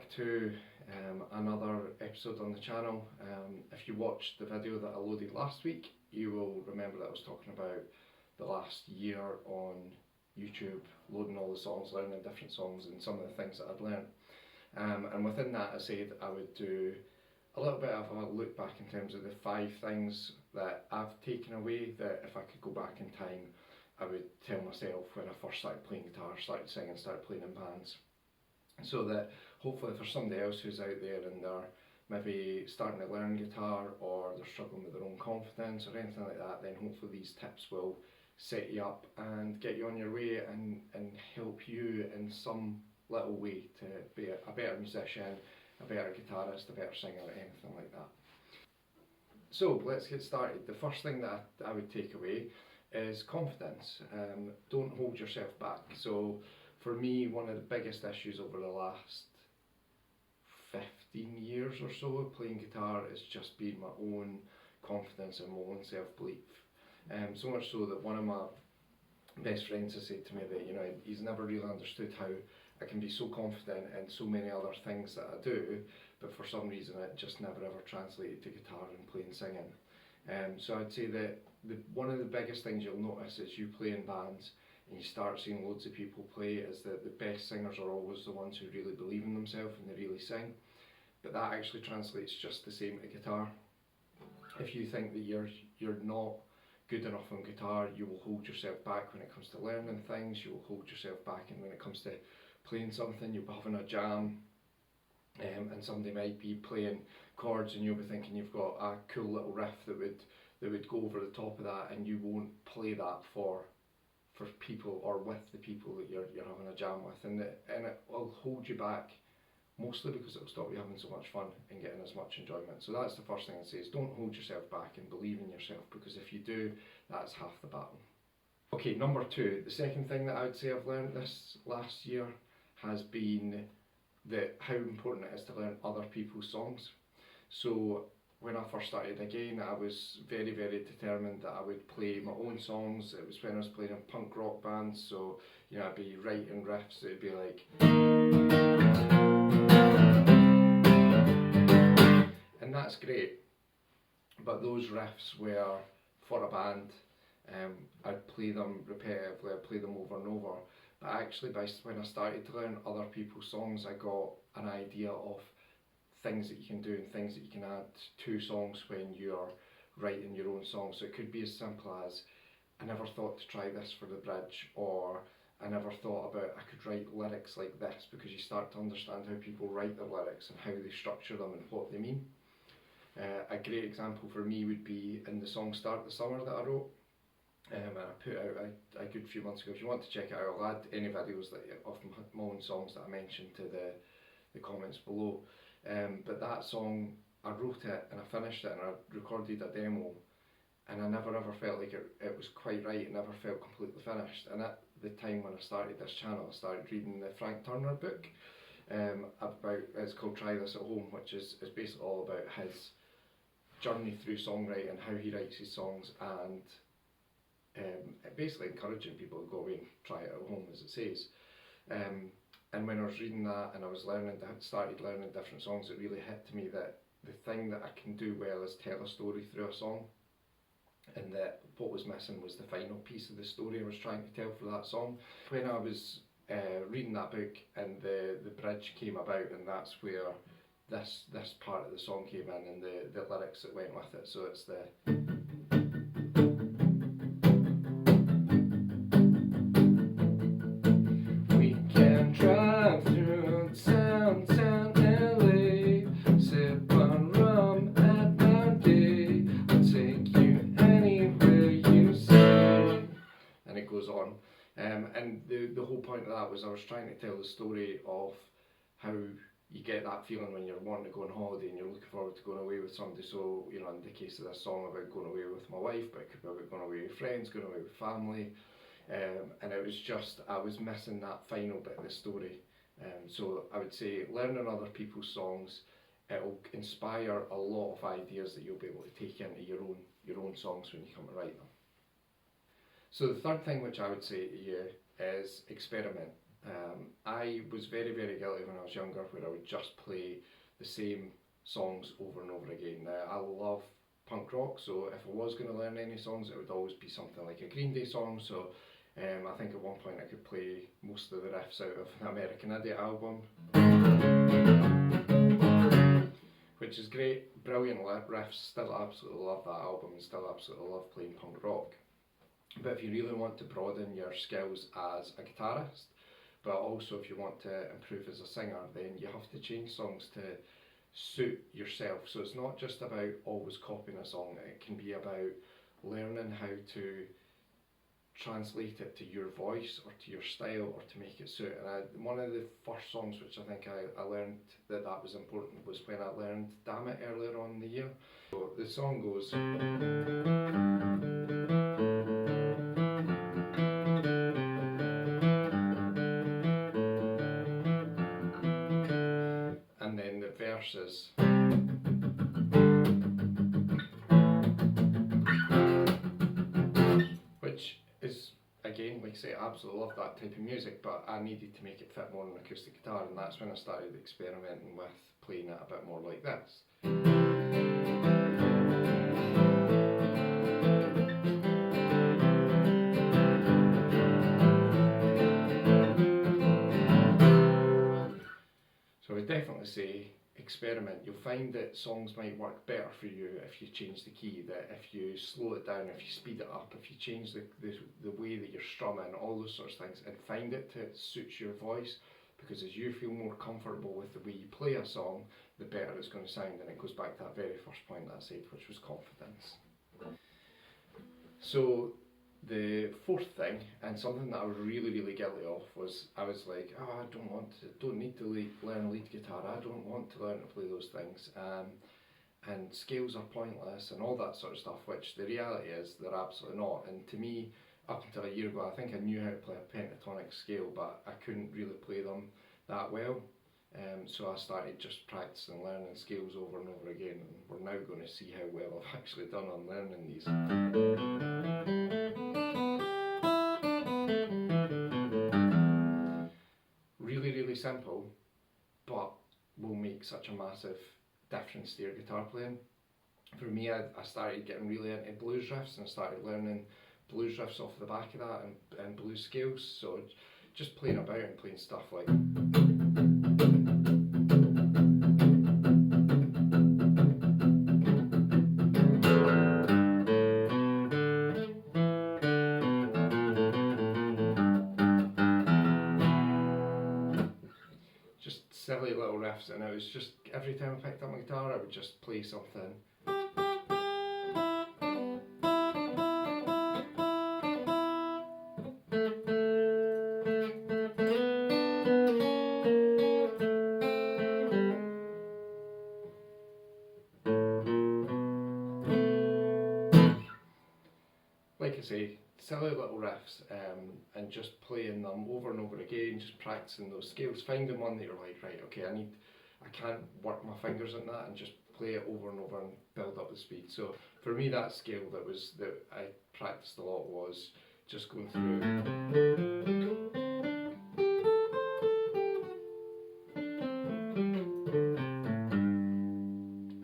back to another episode on the channel. If you watched the video that I loaded last week, you will remember that I was talking about the last year on YouTube, loading all the songs, learning different songs and some of the things that I'd learned. And within that I said I would do a little bit of a look back in terms of the 5 things that I've taken away that if I could go back in time I would tell myself when I first started playing guitar, started singing, started playing in bands. So that hopefully for somebody else who's out there and they're maybe starting to learn guitar or they're struggling with their own confidence or anything like that, then hopefully these tips will set you up and get you on your way and help you in some little way to be a better musician, a better guitarist, a better singer, anything like that. So let's get started. The first thing that I would take away is confidence. Don't hold yourself back. So for me, one of the biggest issues over the last 15 years or so of playing guitar is just being my own confidence and my own self-belief. So much so that one of my best friends has said to me that, you know, he's never really understood how I can be so confident in so many other things that I do, but for some reason it just never ever translated to guitar and playing singing. So I'd say that one of the biggest things you'll notice is you play in bands and you start seeing loads of people play is that the best singers are always the ones who really believe in themselves and they really sing. But that actually translates just the same to guitar. If you think that you're not good enough on guitar, you will hold yourself back when it comes to learning things, you will hold yourself back, and when it comes to playing something, you'll be having a jam and somebody might be playing chords and you'll be thinking you've got a cool little riff that would go over the top of that, and you won't play that for people or with the people that you're having a jam with, and it will hold you back, mostly because it will stop you having so much fun and getting as much enjoyment. So that's the first thing I'd say, is don't hold yourself back and believe in yourself, because if you do, that's half the battle. Okay, number 2, the second thing that I would say I've learned this last year has been that how important it is to learn other people's songs. So when I first started again, I was very, very determined that I would play my own songs. It was when I was playing in punk rock bands, so you know, I'd be writing riffs, it'd be like, and that's great, but those riffs were for a band. I'd play them repetitively, I'd play them over and over, but actually when I started to learn other people's songs, I got an idea of things that you can do and things that you can add to songs when you're writing your own songs. So it could be as simple as, I never thought to try this for the bridge, or I never thought about I could write lyrics like this, because you start to understand how people write their lyrics and how they structure them and what they mean. A great example for me would be in the song Start the Summer that I wrote, and I put out a good few months ago. If you want to check it out, I'll add any videos of my own songs that I mentioned to the comments below. But that song, I wrote it and I finished it and I recorded a demo, and I never ever felt like it was quite right. It never felt completely finished. And at the time when I started this channel, I started reading the Frank Turner book it's called Try This at Home, which is basically all about his journey through songwriting, how he writes his songs, and basically encouraging people to go away and try it at home, as it says. And when I was reading that and I was started learning different songs, it really hit to me that the thing that I can do well is tell a story through a song, and that what was missing was the final piece of the story I was trying to tell for that song. When I was reading that book and the bridge came about, and that's where this part of the song came in, and the lyrics that went with it. So it's the drive through downtown LA, sip on rum at my day, I'll take you anywhere you say, and it goes on. And the whole point of that was I was trying to tell the story of how you get that feeling when you're wanting to go on holiday and you're looking forward to going away with somebody. So, you know, in the case of this song, about going away with my wife, but it could be about going away with friends, going away with family. And it was just, I was missing that final bit of the story. So I would say learning other people's songs, it'll inspire a lot of ideas that you'll be able to take into your own songs when you come to write them. So the third thing which I would say to you is experiment. I was very guilty when I was younger, where I would just play the same songs over and over again. Now, I love punk rock, so if I was going to learn any songs, it would always be something like a Green Day song. So I think at one point I could play most of the riffs out of the American Idiot album, which is great, brilliant riffs. Still absolutely love that album and still absolutely love playing punk rock. But if you really want to broaden your skills as a guitarist, but also if you want to improve as a singer, then you have to change songs to suit yourself. So it's not just about always copying a song, it can be about learning how to translate it to your voice or to your style or to make it suit. And one of the first songs which I think I learned that was important was when I learned Dammit earlier on in the year. So the song goes, and then the verses, which is, again, like I say, I absolutely love that type of music, but I needed to make it fit more on an acoustic guitar, and that's when I started experimenting with playing it a bit more like this. So I would definitely say experiment. You'll find that songs might work better for you if you change the key, that if you slow it down, if you speed it up, if you change the way that you're strumming, all those sorts of things, and find it to suit your voice, because as you feel more comfortable with the way you play a song, the better it's going to sound. And it goes back to that very first point that I said, which was confidence. So the fourth thing, and something that I was really guilty of, was I was like, oh, I don't need to learn lead guitar, I don't want to learn to play those things, and scales are pointless and all that sort of stuff, which the reality is they're absolutely not. And to me, up until a year ago, I think I knew how to play a pentatonic scale, but I couldn't really play them that well. So I started just practicing learning scales over and over again, and we're now going to see how well I've actually done on learning these. Really simple, but will make such a massive difference to your guitar playing. For me, I started getting really into blues riffs, and I started learning blues riffs off the back of that, and blues scales. So just playing about and playing stuff like, just silly little riffs. And it was just, every time I picked up my guitar, I would just play something. Like I say, silly little riffs, and just playing them over and over again, just practicing those scales, finding one that you're like, right, okay, I can't work my fingers on that, and just play it over and over and build up the speed. So for me, that scale that I practiced a lot was just going through.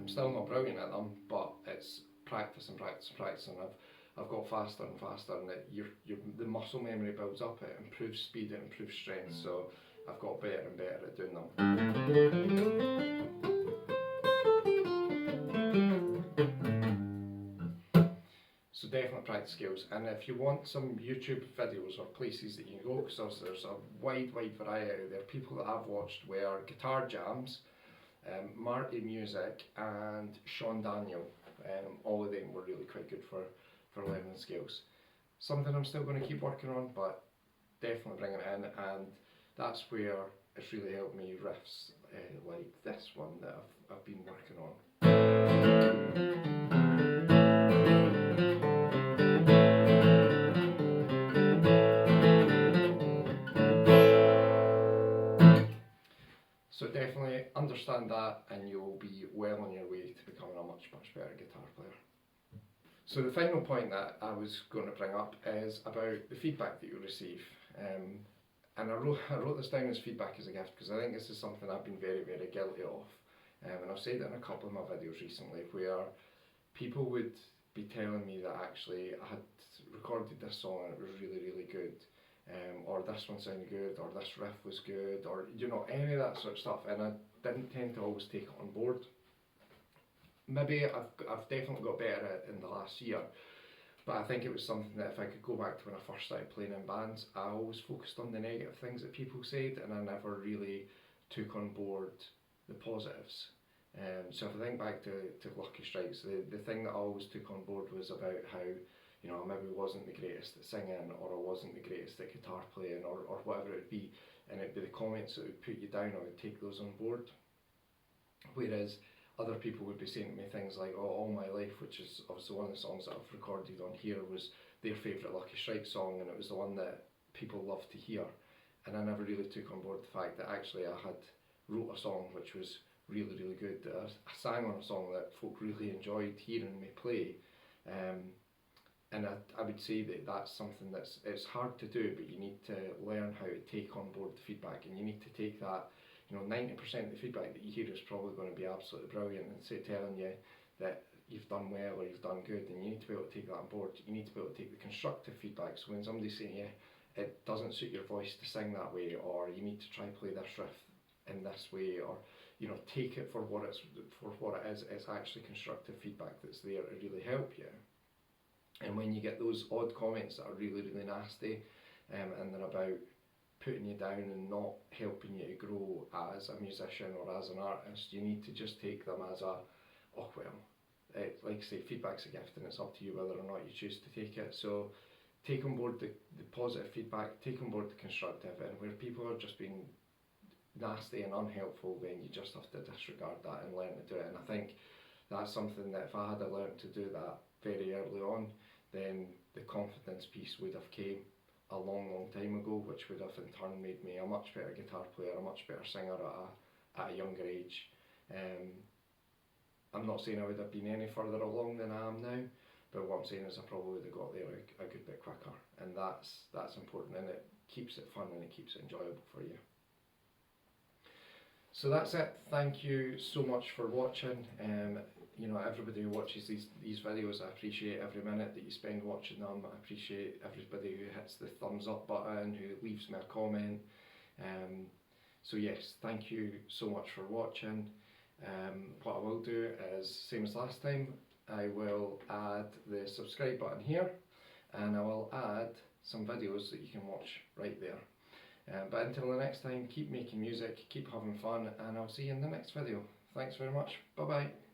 I'm still not brilliant at them, but it's practice, and I've got faster and faster, and the muscle memory builds up, it improves speed, it improves strength, so I've got better and better at doing them. So definitely practice skills, and if you want some YouTube videos or places that you can go, because there's a wide variety out there. People that I've watched were Guitar Jams, Marty Music, and Sean Daniel. All of them were really quite good for learning skills. Something I'm still going to keep working on, but definitely bringing it in, and that's where it's really helped me riffs like this one that I've been working on. So definitely understand that, and you'll be well on your way to becoming a much better guitar player. So the final point that I was going to bring up is about the feedback that you receive. and I wrote this down as feedback as a gift because I think this is something I've been very, very guilty of. And I've said it in a couple of my videos recently where people would be telling me that actually I had recorded this song and it was really, really good. Or this one sounded good, or this riff was good, or you know, any of that sort of stuff, and I didn't tend to always take it on board. Maybe I've definitely got better at it in the last year, but I think it was something that if I could go back to when I first started playing in bands, I always focused on the negative things that people said, and I never really took on board the positives. So if I think back to Lucky Strikes, the thing that I always took on board was about how, you know, I maybe wasn't the greatest at singing, or I wasn't the greatest at guitar playing, or whatever it would be, and it'd be the comments that would put you down. I would take those on board. Whereas other people would be saying to me things like, oh, All My Life, which is obviously one of the songs that I've recorded on here, was their favourite Lucky Strike song, and it was the one that people loved to hear. And I never really took on board the fact that actually I had wrote a song which was really, really good. I sang on a song that folk really enjoyed hearing me play. And I would say that that's something it's hard to do, but you need to learn how to take on board the feedback, and you need to take that, you know, 90% of the feedback that you hear is probably going to be absolutely brilliant and telling you that you've done well or you've done good, and you need to be able to take that on board. You need to be able to take the constructive feedback. So when somebody's saying, yeah, it doesn't suit your voice to sing that way, or you need to try play this riff in this way, or, you know, take it for what it is. It's actually constructive feedback that's there to really help you. And when you get those odd comments that are really, really nasty, and they're about putting you down and not helping you to grow as a musician or as an artist, you need to just take them as a, oh well, like I say, feedback's a gift, and it's up to you whether or not you choose to take it. So take on board the positive feedback, take on board the constructive, and where people are just being nasty and unhelpful, then you just have to disregard that and learn to do it. And I think that's something that if I had learned to do that very early on, then the confidence piece would have came a long, long time ago, which would have in turn made me a much better guitar player, a much better singer at a younger age. I'm not saying I would have been any further along than I am now, but what I'm saying is I probably would have got there a good bit quicker, and that's important, and it keeps it fun and it keeps it enjoyable for you. So that's it. Thank you so much for watching. You know, everybody who watches these videos, I appreciate every minute that you spend watching them. I appreciate everybody who hits the thumbs up button, who leaves me a comment. So yes, thank you so much for watching. What I will do is, same as last time, I will add the subscribe button here, and I will add some videos that you can watch right there. But until the next time, keep making music, keep having fun, and I'll see you in the next video. Thanks very much. Bye bye.